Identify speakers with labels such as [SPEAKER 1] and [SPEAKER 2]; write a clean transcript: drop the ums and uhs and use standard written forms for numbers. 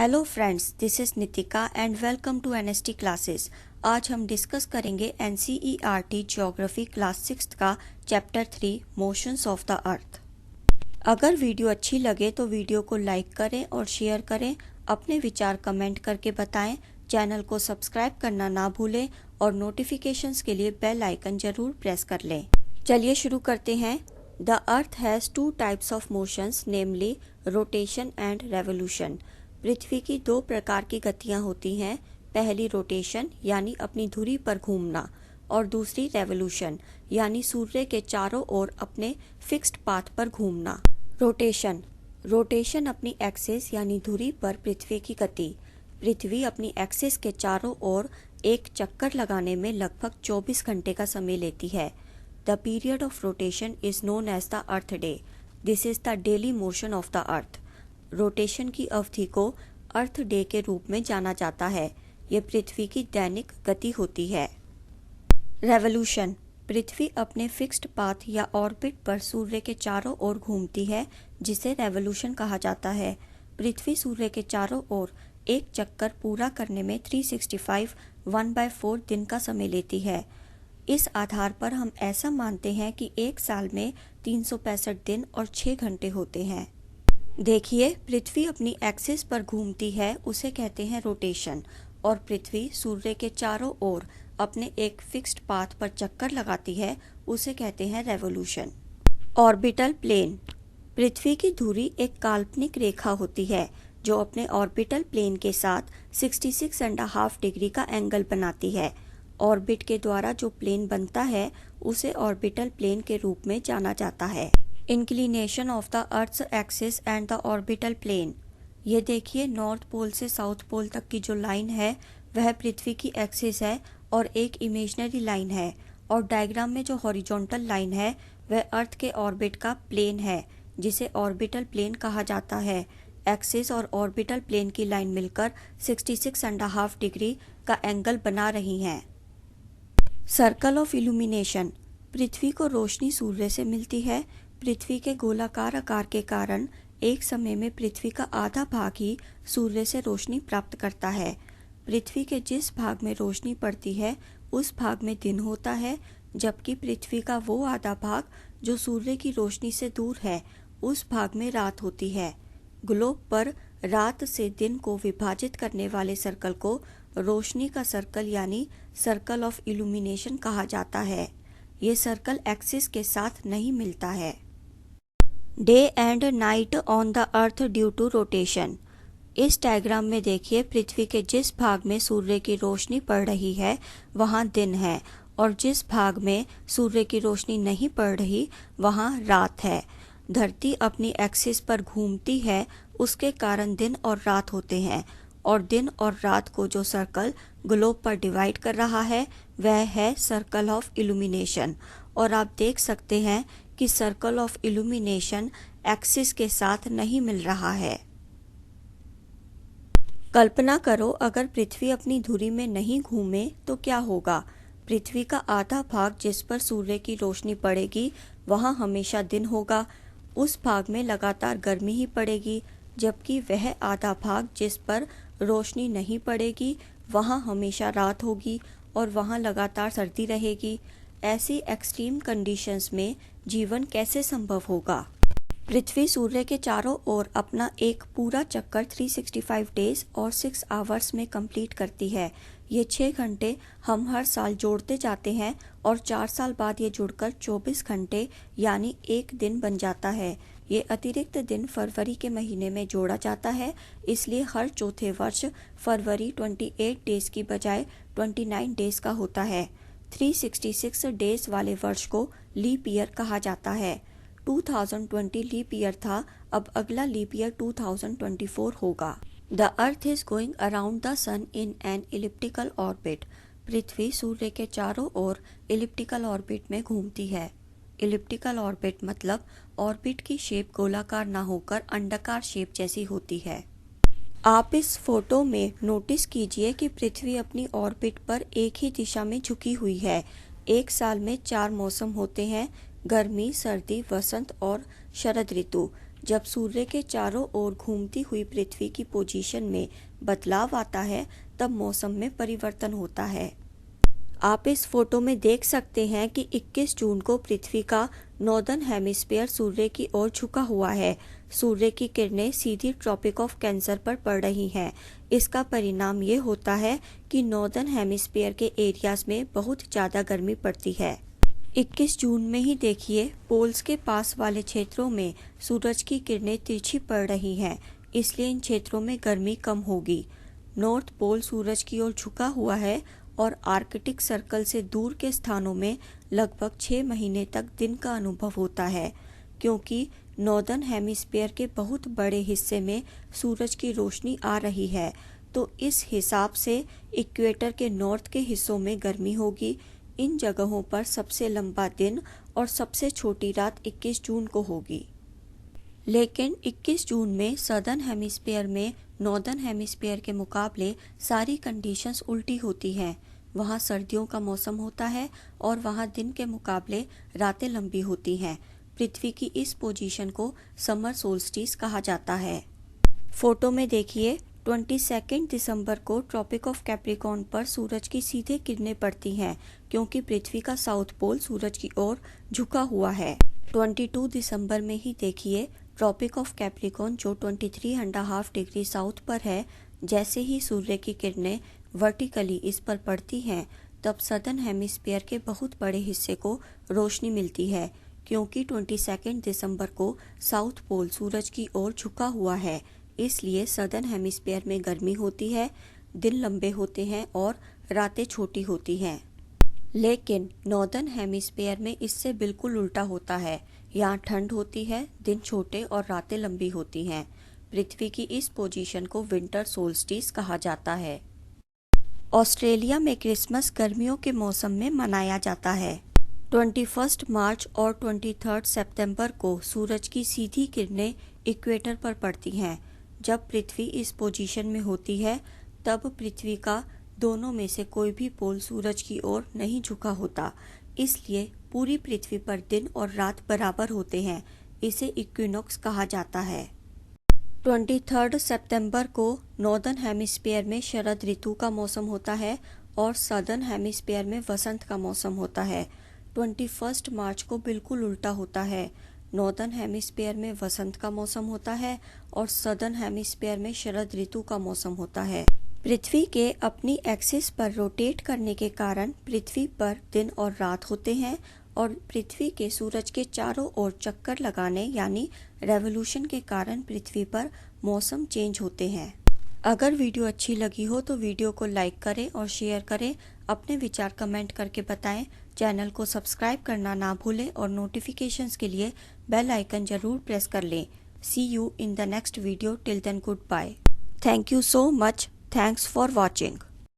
[SPEAKER 1] Hello friends, this is Nitika and welcome to NST classes. आज हम discuss करेंगे NCERT geography class 6 का chapter 3 motions of the earth. अगर video अच्छी लगे तो वीडियो को लाइक करें और शेयर करें, अपने विचार कमेंट करके बताएं, चैनल को सब्सक्राइब करना ना भूलें और नोटिफिकेशंस के लिए बेल आइकन जरूर प्रेस कर लें। चलिए शुरू करते हैं। The earth has two types of motions, namely rotation and revolution. पृथ्वी की दो प्रकार की गतियां होती हैं, पहली रोटेशन यानी अपनी धुरी पर घूमना और दूसरी रेवोल्यूशन यानी सूर्य के चारों ओर अपने फिक्स्ड पाथ पर घूमना। रोटेशन अपनी एक्सिस यानी धुरी पर पृथ्वी की गति। पृथ्वी अपनी एक्सिस के चारों ओर एक चक्कर लगाने में लगभग 24 घंटे का समय लेती है। The period of rotation is known as the earth day. This is the daily motion of the earth. Rotation की अवधि को अर्थ डे के रूप में जाना जाता है। ये पृथ्वी की दैनिक गति होती है। रेवोल्यूशन, पृथ्वी अपने फिक्स्ड पाथ या ऑर्बिट पर सूर्य के चारों ओर घूमती है, जिसे रेवोल्यूशन कहा जाता है। पृथ्वी सूर्य के चारों ओर एक चक्कर पूरा करने में 365 1/4 दिन का समय लेती है। इस आधार पर हम ऐसा मानते हैं कि एक साल में 365 दिन और 6 घंटे होते हैं। देखिए, पृथ्वी अपनी एक्सिस पर घूमती है, उसे कहते हैं रोटेशन, और पृथ्वी सूर्य के चारों ओर अपने एक फिक्स्ड पाथ पर चक्कर लगाती है, उसे कहते हैं रेवोल्यूशन। ऑर्बिटल प्लेन, पृथ्वी की धुरी एक काल्पनिक रेखा होती है जो अपने ऑर्बिटल प्लेन के साथ 66.5 डिग्री का एंगल बनाती है। ऑर्बिट के द्वारा जो प्लेन बनता है उसे ऑर्बिटल प्लेन के रूप में जाना जाता है। Inclination of the earth's axis and the orbital plane, ये देखिए, नॉर्थ पोल से साउथ पोल तक की जो लाइन है वह पृथ्वी की एक्सिस है और एक इमेजिनरी लाइन है, और डायग्राम में जो हॉरिजॉन्टल लाइन है वह अर्थ के ऑर्बिट का प्लेन है, जिसे ऑर्बिटल प्लेन कहा जाता है। एक्सिस और ऑर्बिटल प्लेन की लाइन मिलकर 66.5 डिग्री का एंगल बना रही हैं। सर्कल ऑफ इल्यूमिनेशन, पृथ्वी को रोशनी सूर्य से मिलती है। पृथ्वी के गोलाकार आकार के कारण एक समय में पृथ्वी का आधा भाग ही सूर्य से रोशनी प्राप्त करता है। पृथ्वी के जिस भाग में रोशनी पड़ती है उस भाग में दिन होता है, जबकि पृथ्वी का वो आधा भाग जो सूर्य की रोशनी से दूर है उस भाग में रात होती है। ग्लोब पर रात से दिन को विभाजित करने वाले सर्कल को रोशनी का सर्कल यानी सर्कल ऑफ इल्यूमिनेशन कहा जाता है। ये सर्कल एक्सिस के साथ नहीं मिलता है। Day and night on the earth due to rotation, इस डायग्राम में देखिए, पृथ्वी के जिस भाग में सूर्य की रोशनी पड़ रही है वहाँ दिन है, और जिस भाग में सूर्य की रोशनी नहीं पड़ रही वहाँ रात है। धरती अपनी एक्सिस पर घूमती है, उसके कारण दिन और रात होते हैं, और दिन और रात को जो सर्कल ग्लोब पर डिवाइड कर रहा है वह है सर्कल ऑफ इल्यूमिनेशन। और आप देख सकते हैं कि सर्कल ऑफ इल्यूमिनेशन एक्सिस के साथ नहीं मिल रहा है। कल्पना करो, अगर पृथ्वी अपनी धुरी में नहीं घूमे तो क्या होगा। पृथ्वी का आधा भाग जिस पर सूर्य की रोशनी पड़ेगी वहाँ हमेशा दिन होगा, उस भाग में लगातार गर्मी ही पड़ेगी, जबकि वह आधा भाग जिस पर रोशनी नहीं पड़ेगी वहाँ हमेशा रात होगी और वहाँ लगातार सर्दी रहेगी। ऐसी एक्सट्रीम कंडीशंस में जीवन कैसे संभव होगा। पृथ्वी सूर्य के चारों ओर अपना एक पूरा चक्कर 365 डेज और 6 आवर्स में कंप्लीट करती है। ये 6 घंटे हम हर साल जोड़ते जाते हैं और 4 साल बाद ये जुड़कर 24 घंटे यानी एक दिन बन जाता है। ये अतिरिक्त दिन फरवरी के महीने में जोड़ा जाता है, इसलिए हर चौथे वर्ष फरवरी 28 डेज की बजाय 29 डेज का होता है। 366 डेज वाले वर्ष को लीप ईयर कहा जाता है। 2020 लीप ईयर था, अब अगला लीप ईयर 2024 होगा। The earth is going around the sun in an elliptical orbit, पृथ्वी सूर्य के चारों ओर इलिप्टिकल ऑर्बिट में घूमती है। इलिप्टिकल ऑर्बिट मतलब ऑर्बिट की शेप गोलाकार ना होकर अंडाकार शेप जैसी होती है। आप इस फोटो में नोटिस कीजिए कि पृथ्वी अपनी ऑर्बिट पर एक ही दिशा में झुकी हुई है। एक साल में 4 मौसम होते हैं, गर्मी, सर्दी, वसंत और शरद ऋतु। जब सूर्य के चारों ओर घूमती हुई पृथ्वी की पोजीशन में बदलाव आता है तब मौसम में परिवर्तन होता है। आप इस फोटो में देख सकते हैं कि 21 जून को पृथ्वी का नॉर्दर्न हेमिस्फीयर सूर्य की ओर झुका हुआ है। सूर्य की किरणें सीधी ट्रॉपिक ऑफ कैंसर पर पड़ रही हैं। इसका परिणाम ये होता है कि नॉर्दर्न हेमिस्फीयर के एरियाज में बहुत ज़्यादा गर्मी पड़ती है। 21 जून में ही देखिए पोल्स के पास वाले क्षेत्रों में सूरज की किरणें तिरछी पड़ रही हैं, इसलिए इन क्षेत्रों में गर्मी कम होगी। नॉर्थ पोल सूरज की ओर झुका हुआ है और आर्कटिक सर्कल से दूर के स्थानों में लगभग 6 महीने तक दिन का अनुभव होता है। क्योंकि नॉर्दर्न हेमिस्फीयर के बहुत बड़े हिस्से में सूरज की रोशनी आ रही है, तो इस हिसाब से इक्वेटर के नॉर्थ के हिस्सों में गर्मी होगी। इन जगहों पर सबसे लंबा दिन और सबसे छोटी रात 21 जून को होगी। लेकिन 21 जून में सदर्न हेमिस्फीयर में नॉर्दर्न हेमिस्फीयर के मुकाबले सारी कंडीशंस उल्टी होती हैं। वहाँ सर्दियों का मौसम होता है और वहाँ दिन के मुकाबले रातें लंबी होती हैं। पृथ्वी की इस पोजीशन को समर सोल्स्टिस कहा जाता है। फोटो में देखिए 22 दिसंबर को ट्रॉपिक ऑफ कैप्रिकॉर्न पर सूरज की सीधे किरणें पड़ती हैं, क्योंकि पृथ्वी का साउथ पोल सूरज की ओर झुका हुआ है। 22 दिसंबर में ही देखिए ट्रॉपिक ऑफ कैप्रिकॉर्न जो 23.5 डिग्री साउथ पर है, जैसे ही सूर्य की किरणें वर्टिकली इस पर पड़ती हैं तब सदर्न हेमिस्फीयर के बहुत बड़े हिस्से को रोशनी मिलती है, क्योंकि 22 दिसंबर को साउथ पोल सूरज की ओर झुका हुआ है। इसलिए सदर्न हेमिस्फीयर में गर्मी होती है, दिन लंबे होते हैं और रातें छोटी होती हैं। लेकिन नॉर्दर्न हेमिस्फीयर में इससे बिल्कुल उल्टा होता है। यहाँ ठंड होती है, दिन छोटे और रातें लंबी होती हैं। पृथ्वी की इस पोजीशन को विंटर सोल्स्टिस कहा जाता है। ऑस्ट्रेलिया में क्रिसमस गर्मियों के मौसम में मनाया जाता है। 21 मार्च और 23 सितंबर को सूरज की सीधी किरणें इक्वेटर पर पड़ती हैं। जब पृथ्वी इस पोजीशन में होती है तब पृथ्वी का दोनों में से कोई भी पोल सूरज की ओर नहीं झुका होता, इसलिए पूरी पृथ्वी पर दिन और रात बराबर होते हैं। इसे इक्विनॉक्स कहा जाता है। 23 सितंबर को नॉर्दर्न हेमिस्फीयर में शरद ऋतु का मौसम होता है और सदर्न हेमिस्फीयर में वसंत का मौसम होता है। 21 मार्च को बिल्कुल उल्टा होता है। नॉर्दर्न हेमिस्फीयर में वसंत का मौसम होता है और सदर्न हेमिस्फीयर में शरद ऋतु का मौसम होता है। पृथ्वी के अपनी एक्सिस पर रोटेट करने के कारण पृथ्वी पर दिन और रात होते हैं और पृथ्वी के सूरज के चारों ओर चक्कर लगाने यानी रेवोल्यूशन के कारण पृथ्वी पर मौसम चेंज होते हैं। अगर वीडियो अच्छी लगी हो तो वीडियो को लाइक करें और शेयर करें। अपने विचार कमेंट करके बताएं। चैनल को सब्सक्राइब करना ना भूलें और नोटिफिकेशंस के लिए बेल आइकन जरूर प्रेस कर लें। See you in the next video. Till then goodbye. Thank you so much. Thanks for watching.